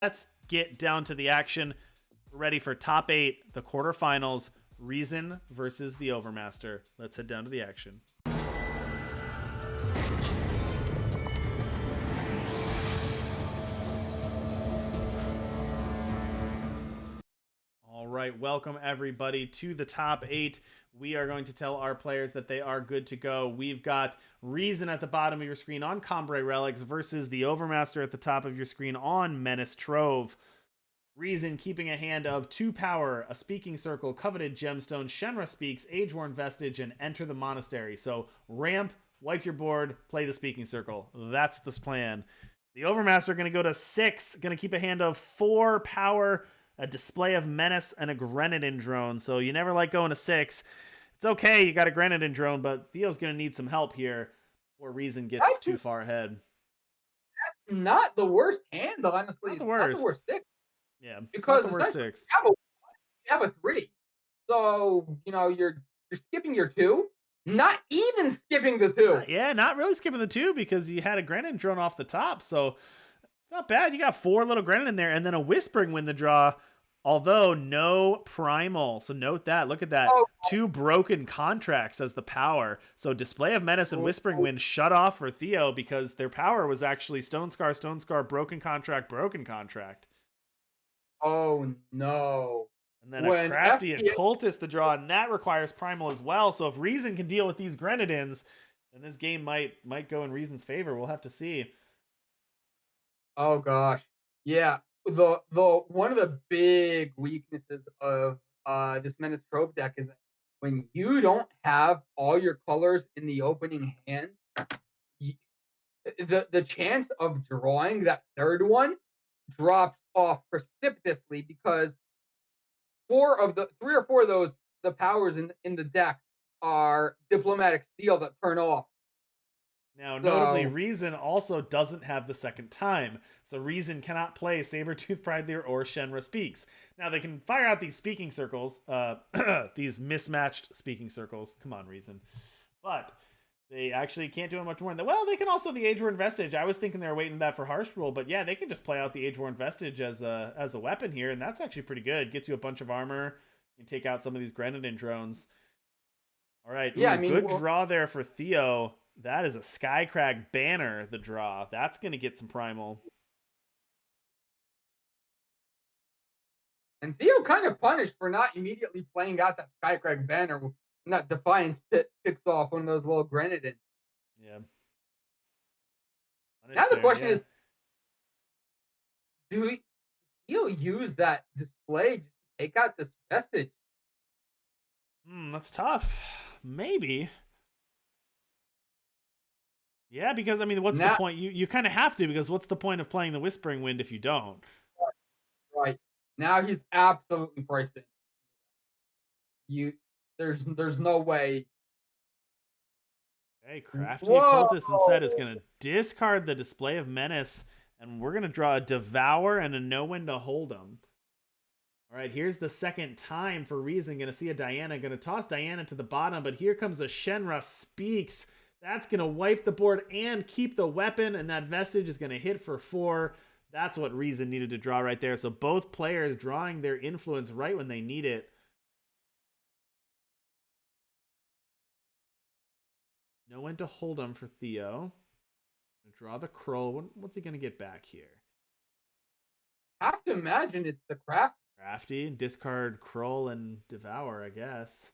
let's get down to the action. We're ready for top 8, the quarterfinals, r3as0n versus TheOvermaster. Let's head down to the action. All right, welcome everybody to the top 8. We are going to tell our players that they are good to go. We've got r3as0n at the bottom of your screen on Combrei Relics versus TheOvermaster at the top of your screen on Menace Trove. r3as0n keeping a hand of 2 power, a speaking circle, coveted gemstone, Shenra speaks, age-worn vestige, and enter the monastery. So ramp, wipe your board, play the speaking circle. That's the plan. TheOvermaster going to go to 6, going to keep a hand of 4 power, a display of Menace, and a Grenadin drone. So you never like going to 6. It's okay, you got a Grenadin drone, but Theo's going to need some help here before r3as0n gets too far ahead. That's not the worst hand, honestly. Not the worst. Not the worst 6. Yeah, because it's not the worst 6. You have a 3. So, you're skipping your 2. Not even skipping the 2. Yeah, not really skipping the 2 because you had a Grenadin drone off the top. So it's not bad. You got 4 little Grenadin there and then a Whispering Wind the draw. Although no primal. So note that. Look at that. Oh. 2 broken contracts as the power. So Display of Menace and Whispering Wind shut off for Theo because their power was actually Stone Scar, broken contract, broken contract. Oh no. And then a Crafty and Cultist the draw, and that requires primal as well. So if r3as0n can deal with these Grenadins, then this game might go in r3as0n's favor. We'll have to see. Oh gosh. Yeah. The one of the big weaknesses of this Menace Trove deck is that when you don't have all your colors in the opening hand, the chance of drawing that third one drops off precipitously because 3 or 4 of those, the powers in the deck are Diplomatic Seal that turn off. Now, notably, r3as0n also doesn't have the second time, so r3as0n cannot play Sabertooth Pride or Shenra Speaks. Now, they can fire out these speaking circles, these mismatched speaking circles. Come on, r3as0n. But they actually can't do much more than that. Well, they can also the age-worn vestige. I was thinking they were waiting that for Harsh Rule, but yeah, they can just play out the age-worn vestige as a weapon here, and that's actually pretty good. Gets you a bunch of armor. You can take out some of these Grenadin drones. All right, yeah, good draw there for Theo. That is a Skycrag banner, the draw. That's going to get some primal. And Theo kind of punished for not immediately playing out that Skycrag banner when that Defiance picks off one of those little Grenadin. Yeah. Now the question is, do Theo use that display to take out this vestige? That's tough. Maybe. Yeah, because, I mean, what's the point? You kind of have to, because what's the point of playing the Whispering Wind if you don't? Right. Now he's absolutely priced in. There's no way. Okay, Crafty Occultist instead is going to discard the Display of Menace, and we're going to draw a Devour and a Know When to Hold 'em. All right, here's the second time for r3as0n. Going to see a Diana. Going to toss Diana to the bottom, but here comes a Shenra Speaks. That's going to wipe the board and keep the weapon, and that vestige is going to hit for 4. That's what r3as0n needed to draw right there. So both players drawing their influence right when they need it. Know when to hold them for Theo. Draw the Kroll. What's he going to get back here? I have to imagine it's the Crafty. Crafty, discard Kroll and Devour, I guess.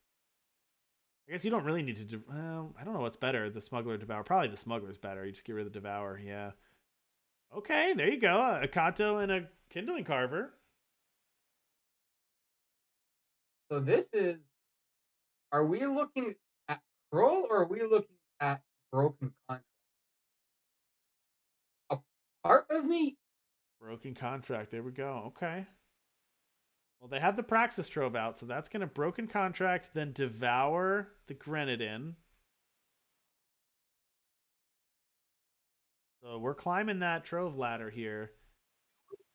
I guess you don't really need to... Well, I don't know what's better. The Smuggler or Devour. Probably the Smuggler's better. You just get rid of the Devour, yeah. Okay, there you go. A Kato and a Kindling Carver. So this is... Are we looking at Kroll or are we looking at Broken Contract? A part of me... Broken Contract. There we go. Okay. Well, they have the Praxis Trove out, so that's going to Broken Contract, then Devour the Grenadin. So we're climbing that Trove ladder here.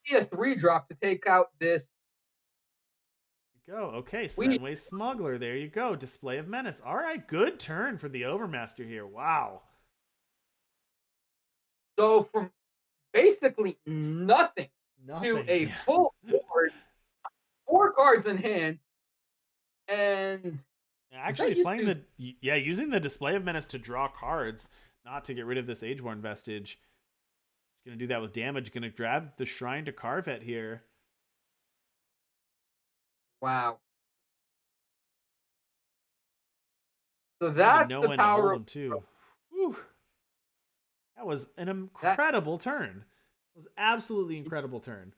See a 3-drop to take out this. There you go. Okay, Senway Smuggler. There you go. Display of Menace. All right, good turn for the Overmaster here. Wow. So from basically nothing to Nothing. a Yeah. full board, 4 cards in hand, and is Actually, that used playing to? using the display of menace to draw cards, not to get rid of this Ageborn vestige. It's gonna do that with damage. Gonna grab the shrine to carve it here. Wow. So Didn't even that's know the when to hold power of him too. Whew. That was an that. incredible turn. It was absolutely incredible turn.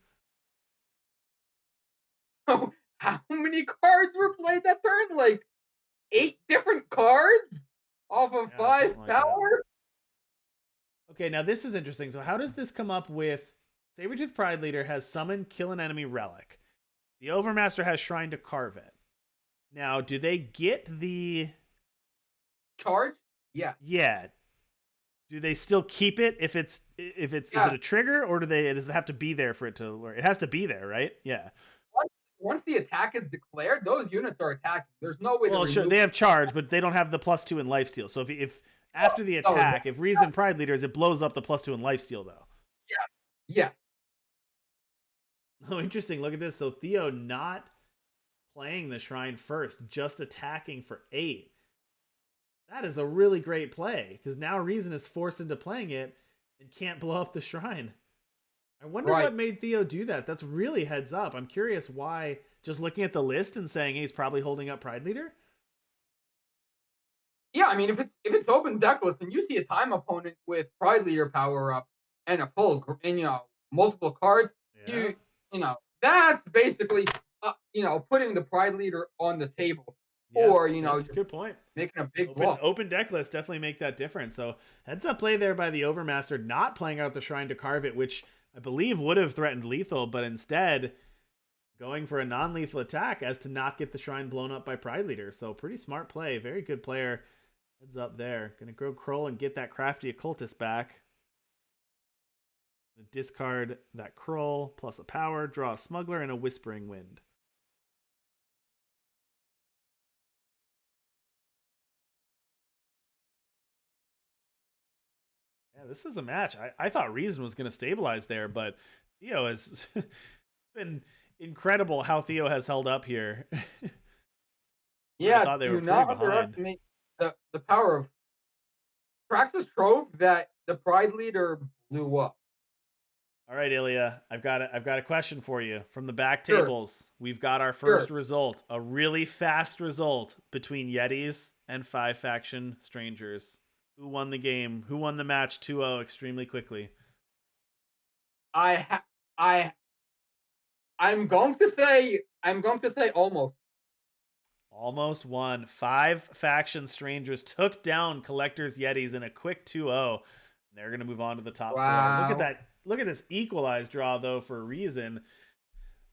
So how many cards were played that turn? Like 8 different cards off of Yeah, 5 something like that. power? Okay, now this is interesting. So how does this come up with Sabertooth Pride Leader has summon kill an enemy relic. The Overmaster has shrine to carve it. Now, do they get the Charge? Yeah. yeah? Do they still keep it if it's is it Yeah. a trigger or does it have to be there for it to work? It has to be there, right? Yeah. Once the attack is declared, those units are attacking. There's no way to Well, sure, remove they them. have charge, but they don't have the +2 in lifesteal. So if after the No, attack, if Reason Pride Leaders, it blows up the +2 in lifesteal though. yes. Yes. Oh, interesting. Look at this. So Theo not playing the shrine first, just attacking for 8. That is a really great play because now Reason is forced into playing it and can't blow up the shrine. I wonder Right. what made Theo do that. That's really heads up. I'm curious why. Just looking at the list and saying he's probably holding up Pride Leader. Yeah, I mean, if it's open deckless and you see a time opponent with Pride Leader power up and a and multiple cards, Yeah. that's basically putting the Pride Leader on the table, Yeah, or that's a you're good point. making a big Open bluff. open deck lists definitely make that difference. So heads up play there by the Overmaster, not playing out the shrine to carve it, which I believe would have threatened lethal, but instead going for a non-lethal attack as to not get the shrine blown up by Pride Leader. So pretty smart play. Very good player. Heads up there. Gonna go Kroll and get that crafty occultist back. Discard that Kroll plus a power, draw a smuggler and a whispering wind. Yeah, this is a match. I thought Reason was going to stabilize there, but Theo has been incredible how Theo has held up here. I Yeah, thought they were do pretty not behind. underestimate the power of Praxis Trove that the Pride Leader blew up. All right, Ilya, I've got a question for you from the back Sure, tables. We've got our sure. first result, a really fast result between Yetis and 5 faction strangers. Who won the game? Who won the match 2-0 extremely quickly? I ha- I I'm going to say almost. Almost won. 5 faction strangers took down Collector's Yetis in a quick 2-0. They're going to move on to the top 4. Look at Wow. that. Look at this equalized draw, though, for a reason.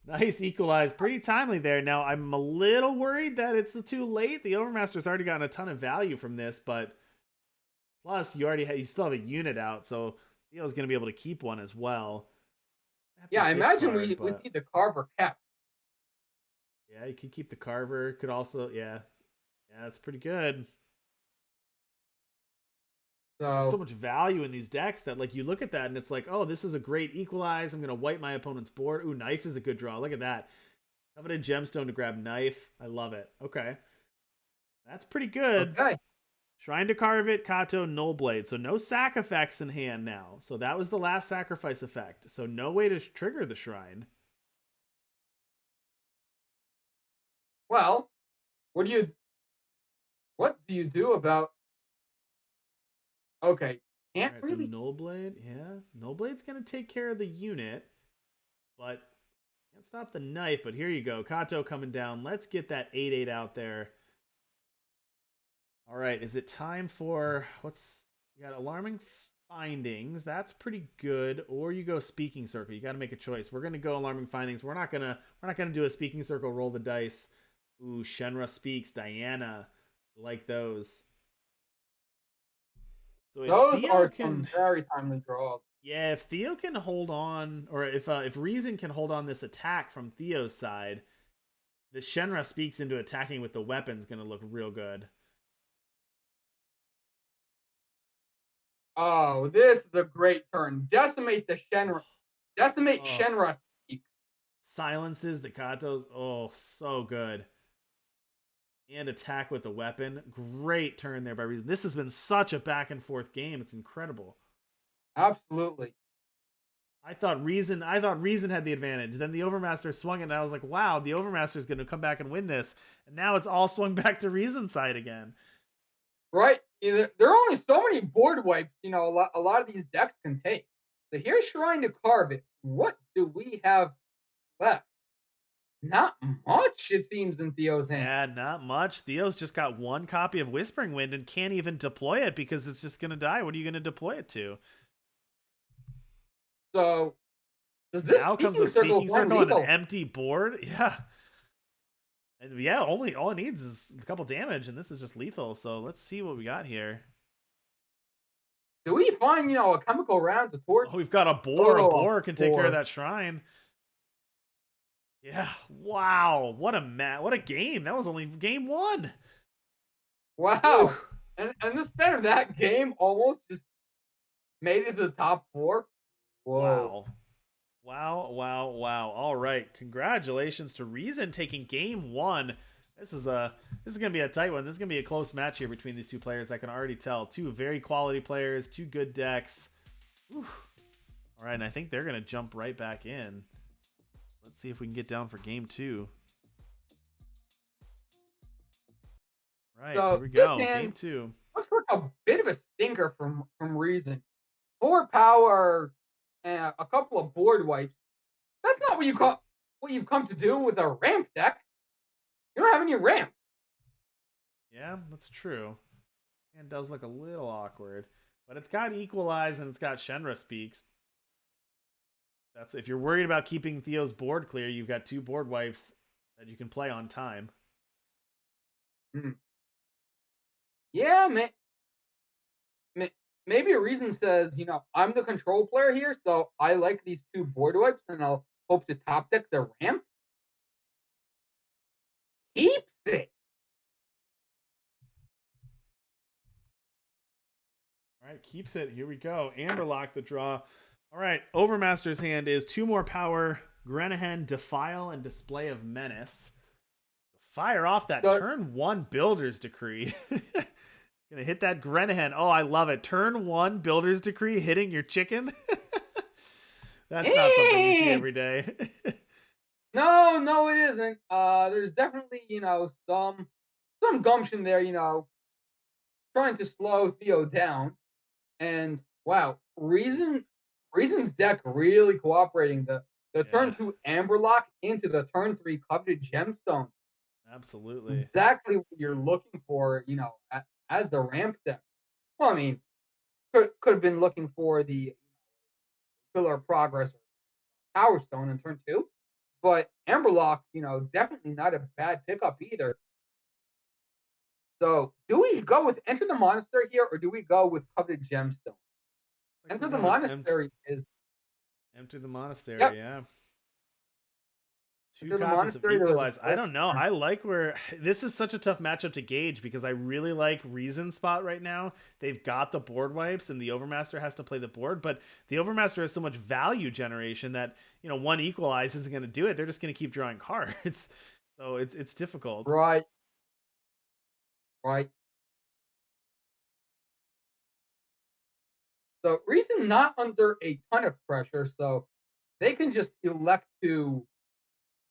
Nice equalized. Pretty timely there. Now, I'm a little worried that it's too late. The Overmaster's already gotten a ton of value from this, but plus, you still have a unit out, so Theo's going to be able to keep one as well. Yeah, I imagine Discard, we but see the Carver kept. yeah, you could keep the Carver. Could also, yeah. Yeah, that's pretty good. There's so So much value in these decks that like you look at that and it's like, oh, this is a great equalize. I'm gonna wipe my opponent's board. Ooh, knife is a good draw. Look at that. Coveted gemstone to grab knife. I love it. Okay. That's pretty good. okay. Shrine to carve it, Kato, null blade. So no sac effects in hand now. So that was the last sacrifice effect. So no way to trigger the shrine. Well, what do you what do you do about okay, All can't right, so really null blade, yeah. Null blade's gonna take care of the unit, but can't stop the knife. But here you go. Kato coming down. Let's get that 8/8 out there. All right, is it time for what's you got alarming findings? That's pretty good. Or you go speaking circle. You got to make a choice. We're gonna go alarming findings. We're not gonna do a speaking circle. Roll the dice. Ooh, Shenra speaks. Diana, like those. So if those Theo are some can, very timely draws. yeah, if Theo can hold on, or if Reason can hold on this attack from Theo's side, the Shenra speaks into attacking with the weapon's gonna look real good. Oh, this is a great turn. Decimate the Shenra. Decimate Oh, Shenra Speaks. silences the Katos. Oh, so good. And attack with the weapon. Great turn there by Reason. This has been such a back and forth game. It's incredible. Absolutely. I thought Reason had the advantage. Then the Overmaster swung it, and I was like, wow, the Overmaster is going to come back and win this. And now it's all swung back to Reason's side again. Right. There are only so many board wipes, a lot of these decks can take. So here's Shrine to Carve It. What do we have left? Not much, it seems, in Theo's hand. Yeah, not much. Theo's just got one copy of Whispering Wind and can't even deploy it because it's just going to die. What are you going to deploy it to? So does this Now comes a Speaking Speaking Circle Circle on an lethal? empty board. Yeah. And yeah, all it needs is a couple damage, and this is just lethal. So let's see what we got here. Do we find, a chemical round to torch? Oh, we've got a boar. A boar can take care of that shrine. Yeah. Wow. What a game. That was only game one. Wow. And the span of that game almost just made it to the top 4. Whoa. Wow. Wow. All right. Congratulations to Reason taking game one. This is gonna be a tight one. This is gonna be a close match here between these two players. I can already tell. Two very quality players, two good decks. Whew. All right, and I think they're gonna jump right back in. Let's see if we can get down for game two. Right, So here we go. this Game hand two. looks like a bit of a stinker from Reason. 4 power and a couple of board wipes. That's not what you've come to do with a ramp deck. You don't have any ramp. Yeah, that's true. And does look a little awkward. But it's got Equalize and it's got Shenra Speaks. That's if you're worried about keeping Theo's board clear, you've got 2 board wipes that you can play on time. Yeah, maybe a Reason says, I'm the control player here, so I like these 2 board wipes, and I'll hope to top deck the ramp. Keeps it. All right, keeps it. Here we go. Amberlock the draw. All right, Overmaster's hand is 2 more power, Grenahen, Defile, and Display of Menace. Fire off that turn 1 Builder's Decree. Gonna hit that Grenahen. Oh, I love it. Turn 1 Builder's Decree hitting your chicken. That's not something you see every day. No, it isn't. There's definitely, some gumption there, trying to slow Theo down. And wow, Reason's deck really cooperating. The turn 2 Amberlock into the turn 3 Coveted Gemstone. Absolutely. Exactly what you're looking for, as the ramp deck. Well, I mean, could have been looking for the Pillar of Progress or Power Stone in turn 2. But Amberlock, definitely not a bad pickup either. So, do we go with Enter the Monastery here, or do we go with Coveted Gemstone? Enter the Monastery is... Enter the Monastery, yep. Yeah. 2 Enter copies of Equalize. I don't know. turn. I like where... This is such a tough matchup to gauge because I really like Reason's spot right now. They've got the board wipes and the Overmaster has to play the board, but the Overmaster has so much value generation that, 1 Equalize isn't going to do it. They're just going to keep drawing cards. So it's difficult. Right. So Reason not under a ton of pressure, so they can just elect to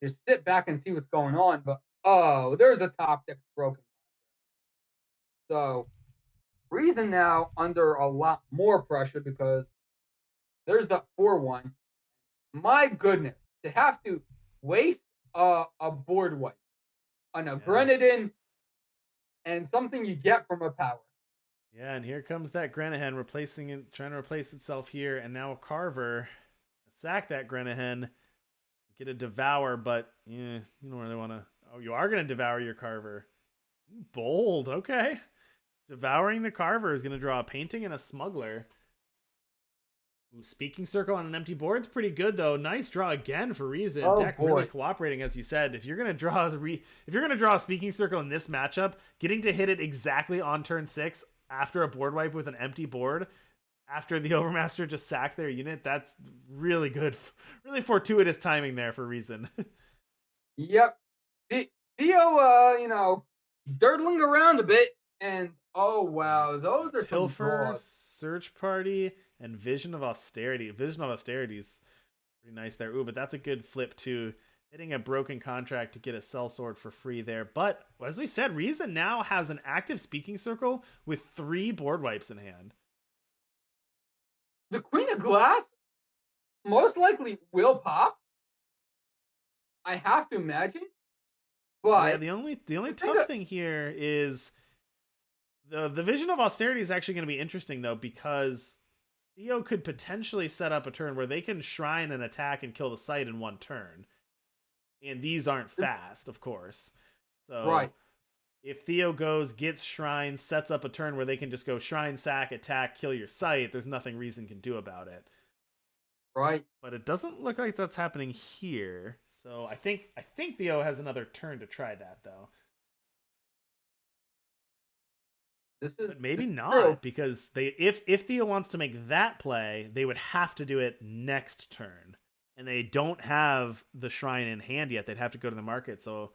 just sit back and see what's going on. But oh, there's a top deck broken. So Reason now under a lot more pressure because there's the 4-1. My goodness, to have to waste a board wipe on a Grenahen and something you get from a power. Yeah, and here comes that Grenahen trying to replace itself here, and now a Carver. Sack that Grenahen. Get a Devour, but you don't really want to... Oh, you are going to Devour your Carver. Bold, okay. Devouring the Carver is going to draw a Painting and a Smuggler. Ooh, Speaking Circle on an empty board's pretty good though. Nice draw again for Reason. Deck really cooperating, as you said. If you're gonna draw a Speaking Circle in this matchup, getting to hit it exactly on turn 6 after a board wipe with an empty board, after the Overmaster just sacked their unit. That's really good, really fortuitous timing there for Reason. Yep. Theo, dirtling around a bit, and oh All right, wow, those are some Pilfer, draws. Search Party, and Vision of Austerity. Vision of Austerity's pretty nice there. Ooh, but that's a good flip too. Hitting a broken contract to get a sellsword for free there. But as we said, Reason now has an active speaking circle with 3 board wipes in hand. The Queen of Glass most likely will pop. I have to imagine, Yeah, but the only the thing tough thing here is the Vision of Austerity is actually going to be interesting though, because Theo could potentially set up a turn where they can shrine an attack and kill the site in 1 turn. And these aren't fast, of course. So right, if Theo goes, gets shrine, sets up a turn where they can just go shrine, sack, attack, kill your site, there's nothing Reason can do about it. right. But it doesn't look like that's happening here. So I think Theo has another turn to try that though. But maybe This is true. not, because they if Theo wants to make that play, they would have to do it next turn. And they don't have the shrine in hand yet. They'd have to go to the market, so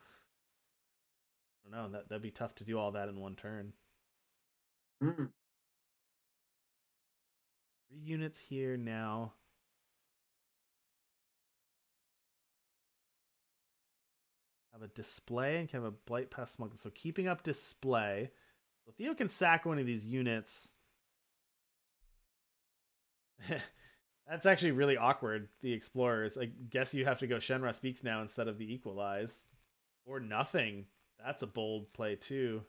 I don't know, that'd be tough to do all that in 1 turn. Mm. 3 units here now. Have a display and can have a blight past smuggler. So keeping up display. So Theo can sack one of these units. That's actually really awkward, the explorers. I guess you have to go Shenra Speaks now instead of the Equalize. Or nothing. That's a bold play too.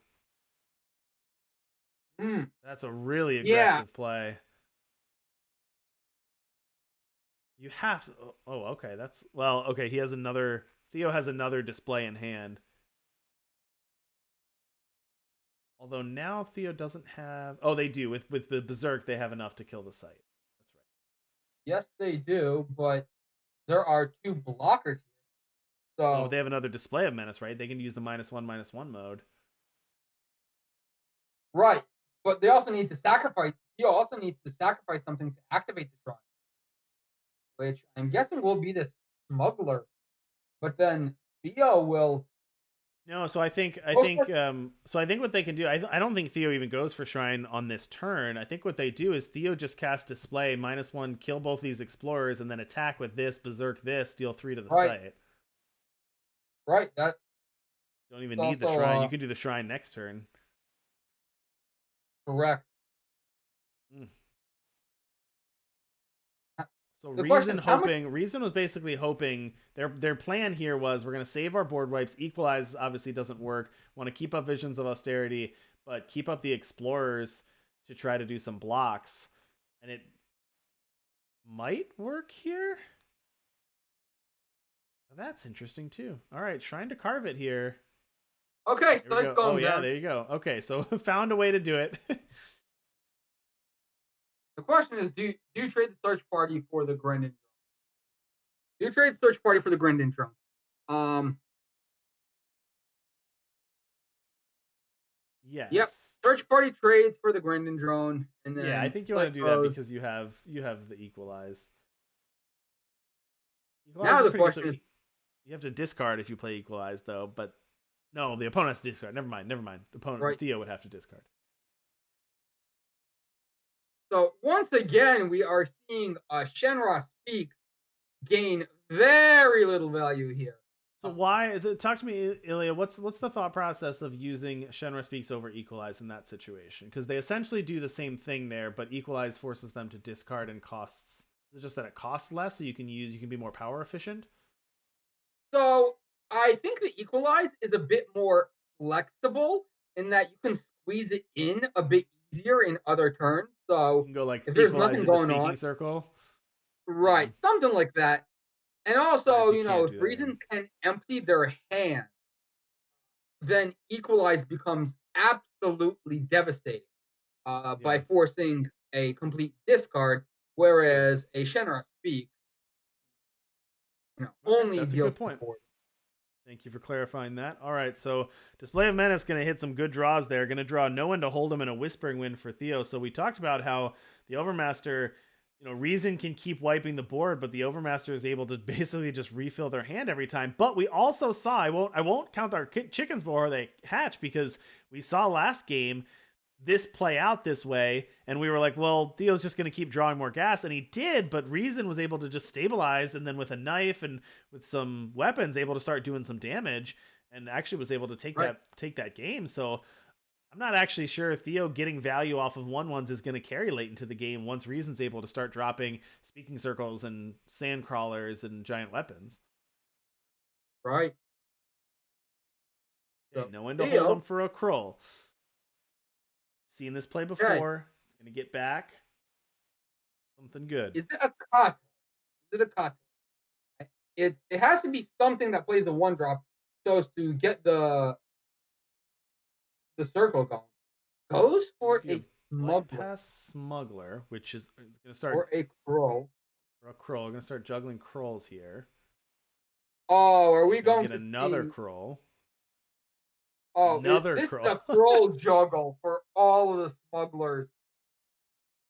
Mm. That's a really Yeah. aggressive play. You have to, oh, okay. That's, well, okay, Theo has another display in hand. Although now Theo doesn't have, oh, they do. With the Berserk, they have enough to kill the site. That's right. Yes, they do, but there are 2 blockers here. Oh, but So they have another display of Menace, right? They can use the -1/-1 mode. right, but they also need to sacrifice. Theo also needs to sacrifice something to activate the shrine, which I'm guessing will be this smuggler. But then Theo will No, so I think I most think likely, um so I think what they can do, I don't think Theo even goes for Shrine on this turn. I think what they do is Theo just casts Display -1, kill both these explorers, and then attack with this, Berserk this, deal 3 to the right, site. right. That's Don't even need the also Shrine. You can do the Shrine next turn. correct. Mm. So The question is how much. Reason was basically hoping their plan here was, we're gonna save our board wipes. Equalize obviously doesn't work. Want to keep up Visions of Austerity, but keep up the explorers to try to do some blocks. And it might work here. Well, that's interesting too. All right, trying to carve it here. Okay, There we so it's go. Oh going yeah, down. there you go. Okay, so found a way to do it. The question is, do you trade the search party for the Grendon? Do you trade the search party for the Grendon drone? Um, yep. Yes. Search party trades for the Grendon drone, and Yeah, I then think you want play to do that goes. because you have the equalize. Equalize Now is the pretty good. So question is, you have to discard if you play equalize though, but no, the opponent has to discard. Never mind. Never mind. Opponent right. Theo would have to discard. So once again, we are seeing Shenra Speaks gain very little value here. So why? Talk to me, Ilya. What's the thought process of using Shenra Speaks over Equalize in that situation? Because they essentially do the same thing there, but Equalize forces them to discard and costs. Is it just that it costs less, so you can be more power efficient? So I think the equalize is a bit more flexible in that you can squeeze it in a bit easier in other turns. You So can go like if there's Equalize nothing into going Speaking on, Circle. right, something like that. And Whereas also, you can't if do that here. Reason can empty their hand, then equalize becomes absolutely devastating by Yeah, forcing a complete discard, sure. whereas a Shenra Speak Okay, only that's a deals good the point. board. Thank you for clarifying that. All right, so Display of Menace going to hit some good draws there. Going to draw no one to hold him in a Whispering Wind for Theo. So we talked about how the Overmaster, r3as0n can keep wiping the board, but the Overmaster is able to basically just refill their hand every time. But we also saw, I won't count our chickens before they hatch, because we saw last game this play out this way, and we were like, well, Theo's just going to keep drawing more gas, and he did, but r3as0n was able to just stabilize, and then with a knife and with some weapons able to start doing some damage, and actually was able to take that game. So I'm not actually sure Theo getting value off of 1/1s is going to carry late into the game once r3as0n's able to start dropping speaking circles and sand crawlers and giant weapons. Right. Okay, So no one to hold Theo, him for a Krull. Seen this play okay, before. It's going to get back. Something good. is it a cut? Is it a cut? It has to be something that plays a 1-drop so as to get the circle going. Goes for Be a a light smuggler pass smuggler, which is going to or start a crow. for a Krull. Going to start juggling Krulls here. Oh, are we Going to going get to another see? Krull. Oh, Another this is Krull. a crow juggle for all of the smugglers.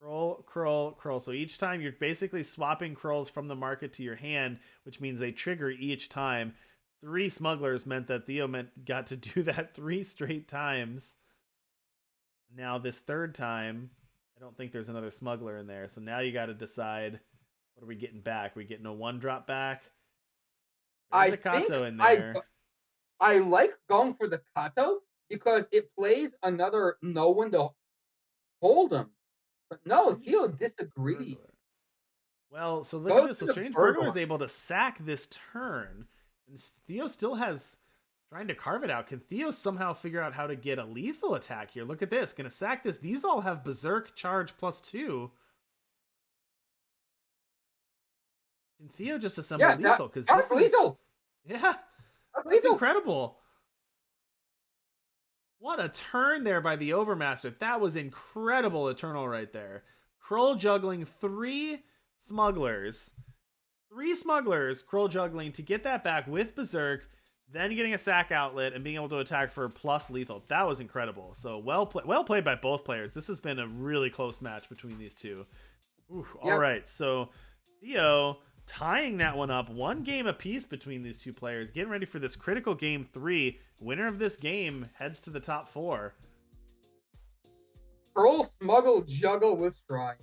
Krull. So each time you're basically swapping Krulls from the market to your hand, which means they trigger each time. 3 smugglers meant that Theo got to do that 3 straight times. Now this third time, I don't think there's another smuggler in there. So now you got to decide, what are we getting back? Are we getting a 1-drop back? There's a I think Kato in there. I like going for the Kato because it plays another no one to hold him. But no, Theo disagrees. Burglar. Well, so look at Goes this. to So the Strange Burglar burglar. is able to sack this turn. And Theo still has trying to carve it out. Can Theo somehow figure out how to get a lethal attack here? Look at this. Gonna sack this. These all have Berserk charge +2. Can Theo just assemble Yeah, lethal? Because that's this is... lethal. Yeah, That's that's lethal. incredible. What a turn there by the Overmaster. That was incredible Eternal right there. Krull juggling 3 smugglers. 3 smugglers, Krull juggling to get that back with Berserk, then getting a sack outlet and being able to attack for plus lethal. That was incredible. So well played by both players. This has been a really close match between these two. Ooh, Yep. all right, so Theo tying that one up, 1 game apiece between these two players, getting ready for this critical game 3. Winner of this game heads to the top 4. Krull smuggle juggle with stride.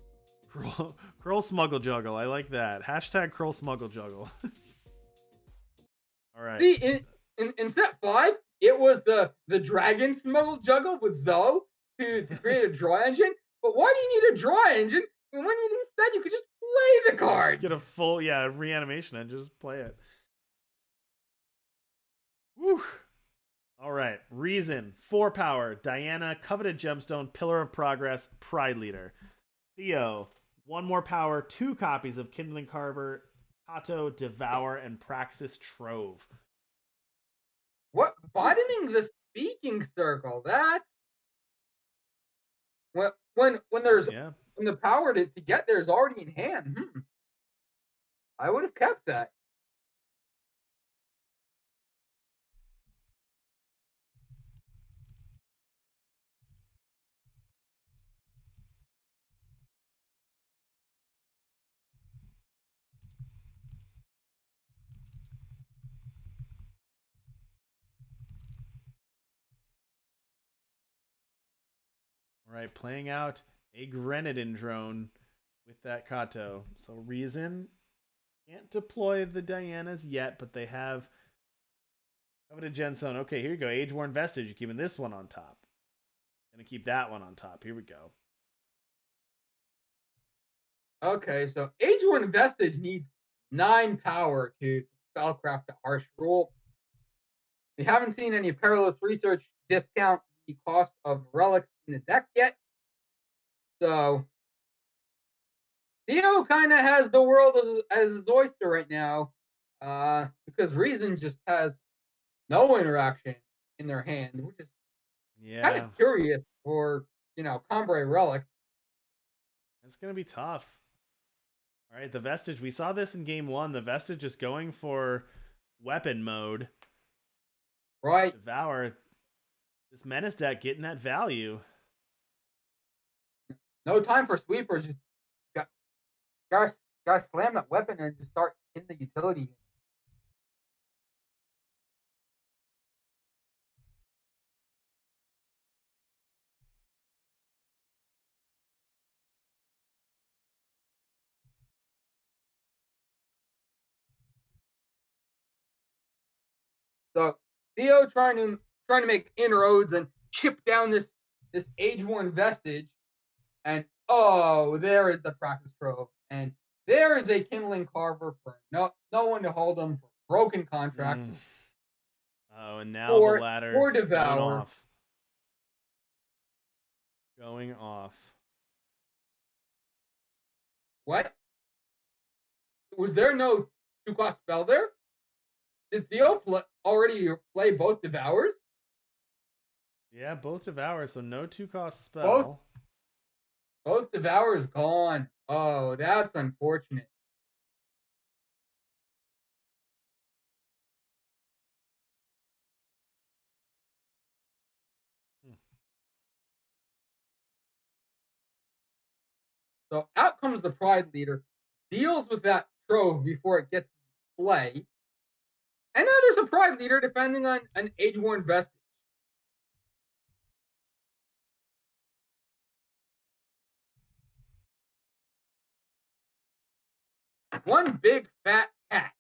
Krull smuggle juggle. I like that. Hashtag Krull smuggle juggle. All right. See, in step 5, it was the dragon smuggle juggle with Zoe to create a draw engine. But why do you need a draw engine when instead you could just play the cards? Get a full, reanimation and just play it. Woo. All right. r3as0n, 4 power. Diana, coveted gemstone, pillar of progress, pride leader. Theo, 1 more power, 2 copies of Kindling Carver, Kato, Devour, and Praxis Trove. What bottoming the speaking circle? That's when there's when the power to get there is already in hand. I would have kept that. All right, playing out a Grenadin drone with that Kato. So r3as0n can't deploy the Dianas yet, but they have coveted gemstone. Okay, here you go. Age-worn vestige. You're keeping this one on top. Gonna keep that one on top. Here we go. Okay, so Age-worn vestige needs 9 power to spellcraft the harsh rule. We haven't seen any perilous research discount the cost of relics in the deck yet. So Theo kind of has the world as his oyster right now, because r3as0n just has no interaction in their hand, which is kind of curious for Combrei relics. It's gonna be tough. All right, the vestige. We saw this in game 1. The vestige is going for weapon mode. Right. Devour. This Menace deck getting that value. No time for sweepers. Just got, gotta slam that weapon and just start in the utility. So Theo trying to make inroads and chip down this age-worn vestige, and oh, there is the practice trove, and there is a kindling carver for no one to hold him for broken contract Oh, and now the for ladder is going devour. off. Going off. What? Was there no 2-cost spell there? Did Theo already play both devours? Yeah, both devour, so no 2-cost Both spell. both devours gone. Oh, that's unfortunate. So out comes the Pride leader, deals with that Trove before it gets to display. And now there's a Pride leader defending on an age-worn vestige. One big fat cat.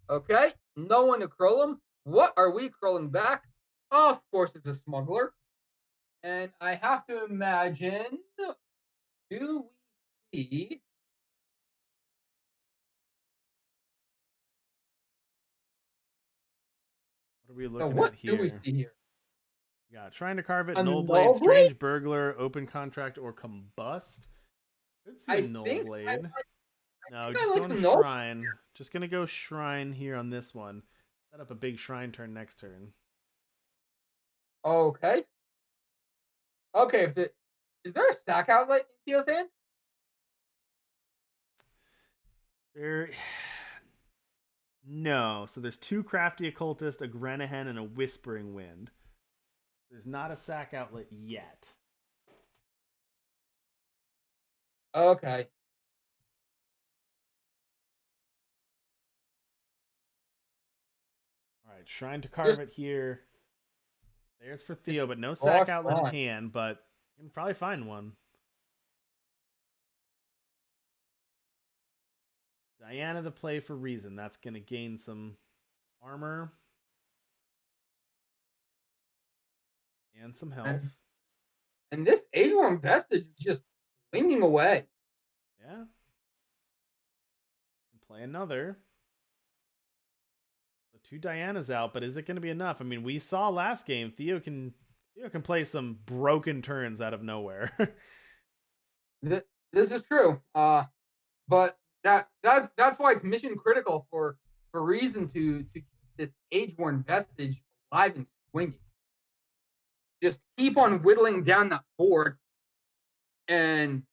Okay, no one to curl him. What are we curling back? Of course, it's a smuggler. And I have to imagine, do we see? What are we So looking what at do we here? see here? Yeah, trying to carve it. A Null Blade, null blade? Strange Burglar, Open Contract, or Combust. Could see a I Null think Blade. No, I just like going the null. Shrine. Just going to go Shrine here on this one. Set up a big Shrine turn next turn. Okay. Okay, is there a stack outlet in Theo's hand? There... No. So there's 2 Crafty Occultist, a Grenahen, and a Whispering Wind. There's not a sack outlet yet. Okay. All right, Shrine to carve Just it here. There's for just Theo, but no draw sack outlet in Shrine. hand, but you can probably find one. Diana the play for reason. That's going to gain some armor and some health. And this age-worn vestige is just swinging away. Yeah. Play another. So 2 Diana's out, but is it going to be enough? I mean, we saw last game Theo can play some broken turns out of nowhere. This is true. But that's why it's mission critical for reason to keep this age-worn vestige alive and swinging. Just keep on whittling down that board, and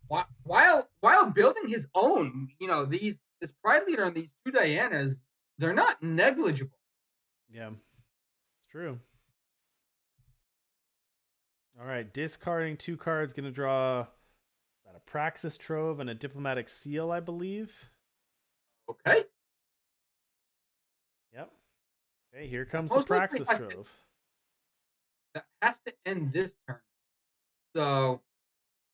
while building his own, this Pride leader and these 2 Dianas, they're not negligible. Yeah, it's true. All right, discarding 2 cards, going to draw a Praxis Trove and a Diplomatic Seal, I believe. Okay. Yep. Okay, here comes the Most Praxis Trove. That has to end this turn. So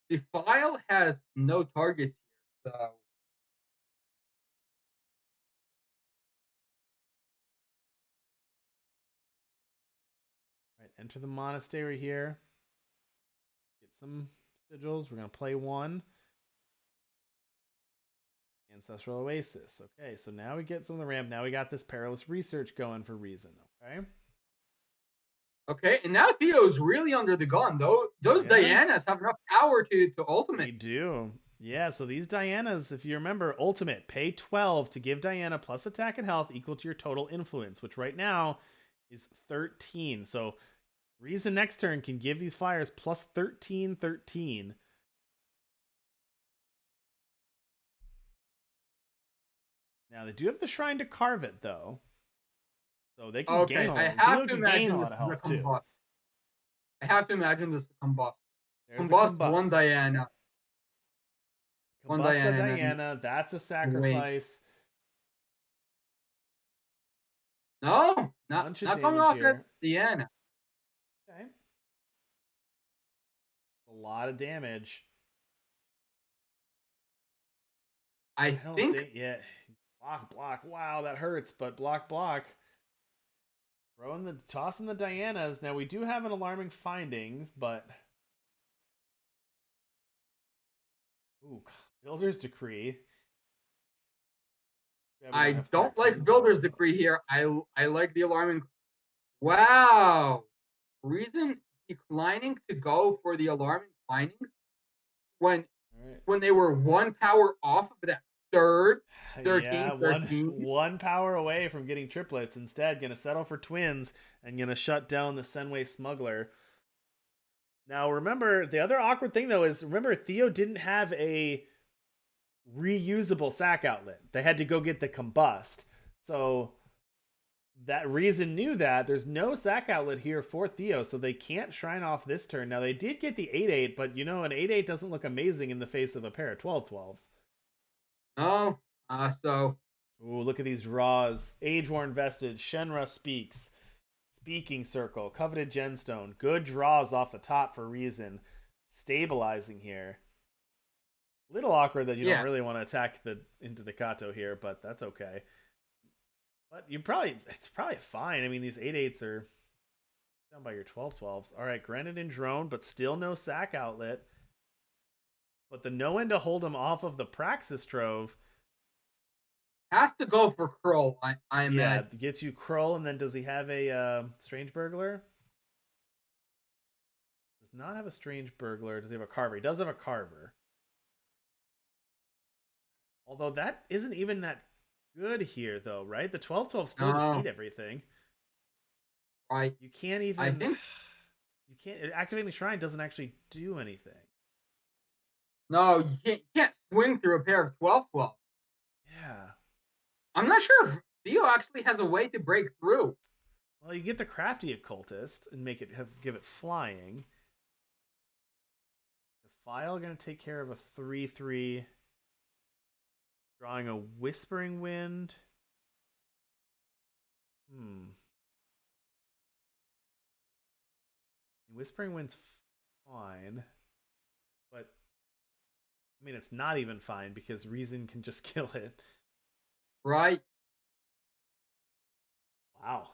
Defile has no targets here. So Right, enter the monastery here. Get some sigils. We're going to play 1. Ancestral Oasis. Okay, so now we get some of the ramp. Now we got this Perilous Research going for reason. okay, and now Theo's really under the gun. Those Dianas have enough power to ultimate. They do. Yeah, so these Dianas, if you remember, ultimate, pay 12 to give Diana plus attack and health equal to your total influence, which right now is 13. So reason next turn can give these flyers plus 13, 13. Now they do have the shrine to carve it though, so they can gain Okay, a I lot. have Theo to can gain a imagine lot this of is a health too. combust. I have to imagine this is a combust. There's a Combust one combust. Diana. One Combusta Diana and then Diana, that's a wait. sacrifice. No, not Bunch of not coming damage off that here. Diana. Okay. A lot of damage. I I don't think think yet. Block. Wow, that hurts, but block. Tossing the Dianas. Now we do have an alarming findings, but ooh, Builder's Decree. Yeah, we don't I have don't like Cartoon Power Builder's though. Decree here. I like the alarming. Wow. Reason declining to go for the alarming findings when All right. when they were one power off of that third Yeah, 13-13. one power away from getting triplets. Instead, gonna settle for twins and gonna shut down the Senway Smuggler. Now remember, the other awkward thing though is remember Theo didn't have a reusable sack outlet. They had to go get the combust. So that Reason knew that there's no sack outlet here for Theo, so they can't shrine off this turn. Now they did get the 8/8, but you know an 8/8 doesn't look amazing in the face of a pair of 12/12s. No. So Ooh, look at these draws. Age-worn vestige, Shenra speaks. Speaking circle, coveted gemstone. Good draws off the top for Reason. Stabilizing here. Little awkward that you don't yeah, really want to attack the into the Kato here, but that's okay. But it's probably fine. I mean, these 8/8s are down by your 12/12s. All right, granted in drone, but still no sack outlet. But the no end to hold him off of the Praxis Trove. has to go for Kroll. I Yeah, imagine. gets you Krull, and then does he have a Strange Burglar? Does not have a Strange Burglar. Does he have a Carver? He does have a Carver. Although that isn't even that good here, though, right? The 12/12 still defeat No, everything. right. You can't I even. think You can't. Activating Shrine doesn't actually do anything. no, you can't swing through a pair of 12-12. Yeah. I'm not sure if Theo actually has a way to break through. Well, you get the Crafty Occultist and give it flying. Defile going to take care of a 3/3. Drawing a Whispering Wind. Whispering Wind's fine, but I mean it's not even fine because Reason can just kill it. Right. Wow.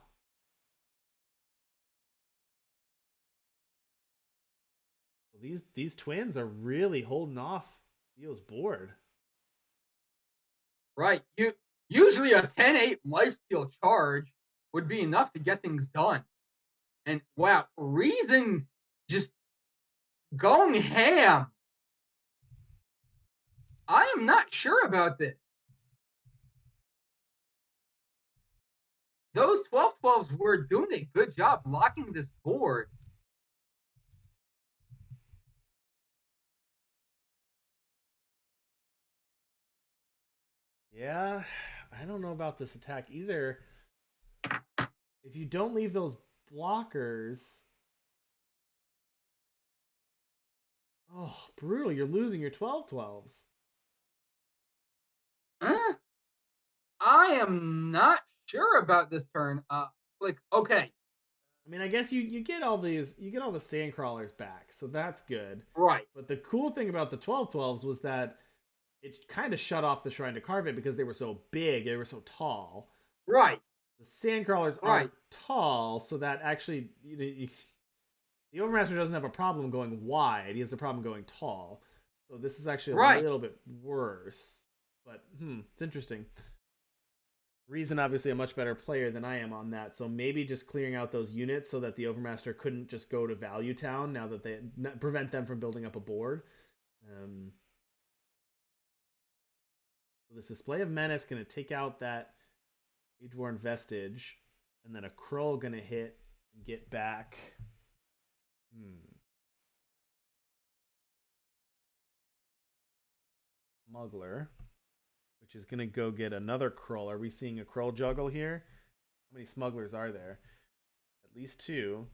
Well, these twins are really holding off Theo's board. Right. Usually a 10-8 lifesteal charge would be enough to get things done. And wow, Reason just going ham. I am not sure about this. Those 12-12s were doing a good job locking this board. Yeah, I don't know about this attack either. If you don't leave those blockers, oh, brutal! You're losing your 12/12s. I am not sure about this turn. Okay, I mean, I guess you get you get all the sand crawlers back, so that's good. right, But the cool thing about the 12/12s was that it kind of shut off the Shrine to Carve It because they were so big, they were so tall. right, The sandcrawlers aren't right, tall, so that actually the Overmaster doesn't have a problem going wide. He has a problem going tall. So this is actually a right, little bit worse. But it's interesting. Reason obviously a much better player than I am on that, so maybe just clearing out those units so that the Overmaster couldn't just go to Value Town now that they prevent them from building up a board. So this display of Menace going to take out that Age-worn Vestige, and then a Krull going to hit and get back. Smuggler, which is going to go get another Krull. Are we seeing a Krull juggle here? How many smugglers are there? At least two.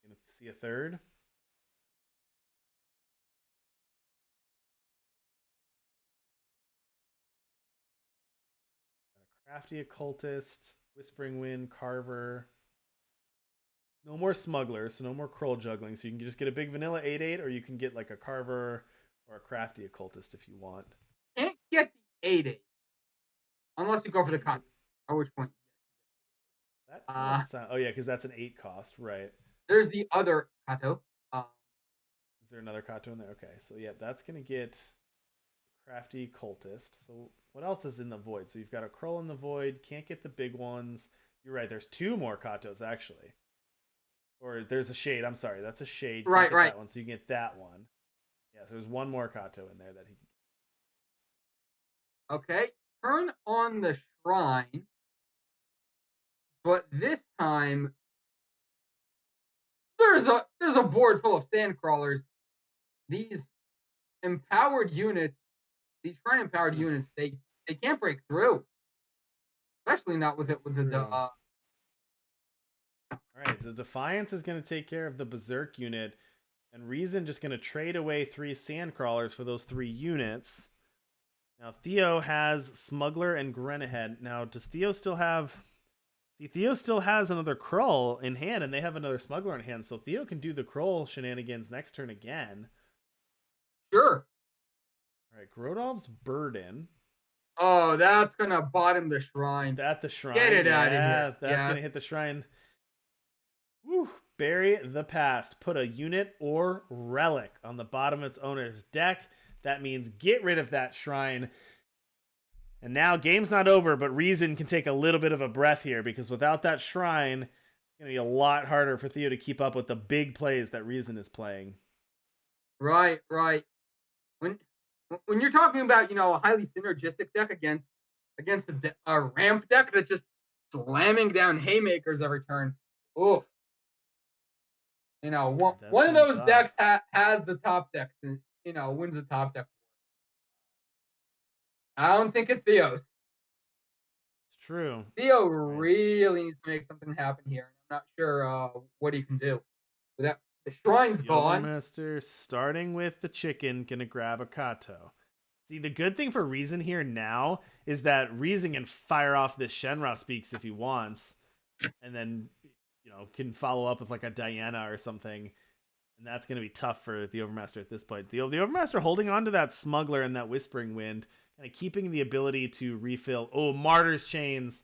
Going to see a third. Crafty Occultist, Whispering Wind, Carver. No more smugglers, so no more Krull juggling. So you can just get a big vanilla 8/8, or you can get like a Carver or a Crafty Occultist if you want. Can't get the 8/8 unless you go for the con. At which point, That kind of sound. Oh yeah, because that's an 8 cost, right? there's the other Kato. Is there another Kato in there? Okay, so yeah, that's gonna get Crafty Cultist. So what else is in the void? So you've got a Krull in the void. Can't get the big ones. You're right. There's two more Katos actually. Or there's a shade. I'm sorry, that's a shade. Can't Right, get right. that one, so you can get that one. Yeah, so there's one more Kato in there that he. Okay, turn on the shrine, but this time there's a board full of sand crawlers. These empowered units, these shrine empowered units, they can't break through, especially not with it with the. All right, so Defiance is going to take care of the Berserk unit, and Reason just going to trade away 3 Sandcrawlers for those 3 units. Now Theo has Smuggler and Grenahead. Now does Theo still have? See, Theo still has another Krull in hand, and they have another Smuggler in hand, so Theo can do the Krull shenanigans next turn again. Sure. All right, Grodov's Burden. Oh, that's gonna bottom the shrine. Is that the shrine? Get it out of here. Yeah, that's Yeah. gonna hit the shrine. Woo. Bury the past. Put a unit or relic on the bottom of its owner's deck. That means get rid of that shrine. And now game's not over, but Reason can take a little bit of a breath here, because without that shrine, it's going to be a lot harder for Theo to keep up with the big plays that Reason is playing. Right, right. When you're talking about, a highly synergistic deck against a ramp deck that's just slamming down haymakers every turn. Oof. One of those decks has the top decks and wins the top deck. I don't think it's Theo's. It's true. Theo really needs to make something happen here. I'm not sure what he can do. That the shrine's gone. TheOvermaster, starting with the chicken, gonna grab a Kato. See, the good thing for Reason here now is that Reason can fire off this Shenra Speaks if he wants, and then can follow up with like a Diana or something, and that's going to be tough for the Overmaster at this point. The Overmaster holding on to that Smuggler and that Whispering Wind, kind of keeping the ability to refill. Oh, Martyr's Chains.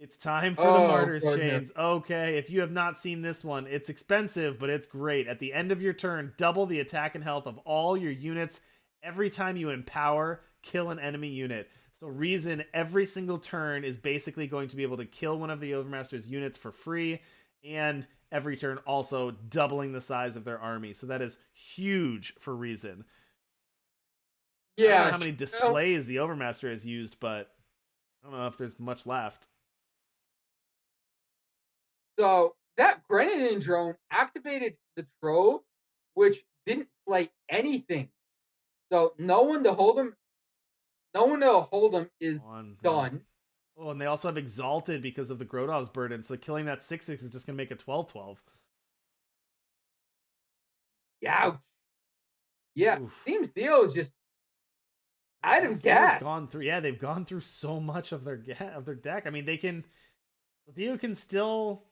It's time for the Martyr's Chains. Okay, if you have not seen this one, it's expensive, but it's great. At the end of your turn, double the attack and health of all your units every time you empower, kill an enemy unit. So Reason, every single turn, is basically going to be able to kill one of the Overmaster's units for free, and every turn also doubling the size of their army. So that is huge for Reason. Yeah. I don't know how many displays the Overmaster has used, but I don't know if there's much left. So that Grenadine drone activated the Trove, which didn't play anything. So no one to hold him is done. Oh, and they also have Exalted because of the Grodov's Burden, so killing that 6/6 is just going to make a 12/12. Ouch. Yeah, seems Theo is just out of gas. They've gone through so much of their deck. I mean, Theo can still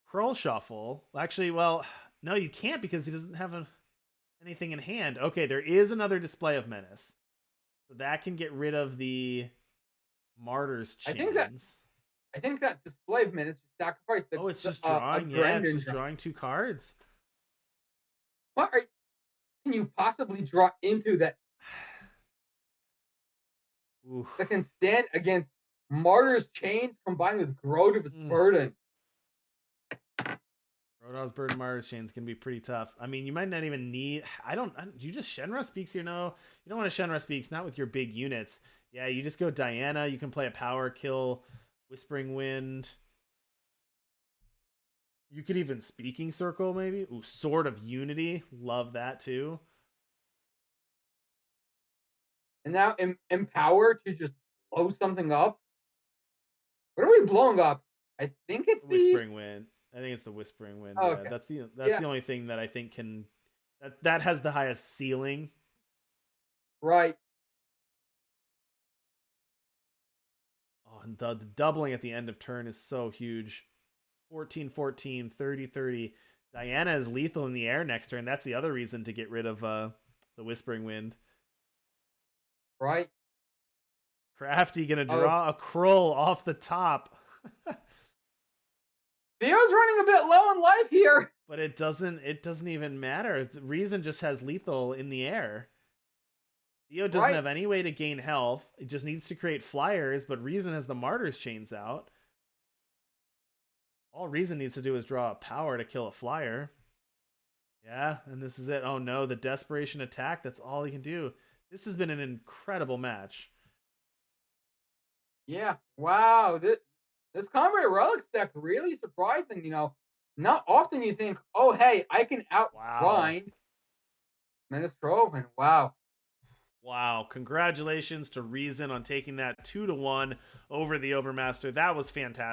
Krull shuffle. Actually, well, no, you can't because he doesn't have anything in hand. Okay, there is another display of Menace. So that can get rid of the Martyr's Chains. I think that display of Menace sacrificed the. Oh, it's just drawing. It's just drawing 2 cards. Can you possibly draw into that? Oof. That can stand against Martyr's Chains combined with Grodov's Burden. Grodov's Burden, Martyr's Chains can be pretty tough. I mean, you might not even need. You just Shenra Speaks here? No, you don't want to Shenra Speaks. Not with your big units. Yeah, you just go Diana. You can play a power kill, Whispering Wind. You could even Speaking Circle, maybe. Ooh, Sword of Unity. Love that, too. And now empower to just blow something up. What are we blowing up? I think it's these. Whispering Wind. I think it's the Whispering Wind. Oh, Yeah, okay. that's Yeah. the only thing that I think can that has the highest ceiling. Right. Oh, and the doubling at the end of turn is so huge. 14-14, 30-30. Diana is lethal in the air next turn. That's the other reason to get rid of the Whispering Wind. Right. Crafty gonna Oh, draw a Krull off the top. Theo's running a bit low in life here. But it doesn't even matter. Reason just has lethal in the air. Theo doesn't Right. have any way to gain health. It just needs to create flyers, but Reason has the Martyr's Chains out. All Reason needs to do is draw a power to kill a flyer. Yeah, and this is it. Oh no, the Desperation Attack. That's all he can do. This has been an incredible match. Yeah. Wow. This Combrei Relics deck really surprising. Not often you think, oh hey, I can Wow. outgrind Menace Trove, and wow. Wow. Congratulations to Reason on taking that 2-1 over the Overmaster. That was fantastic.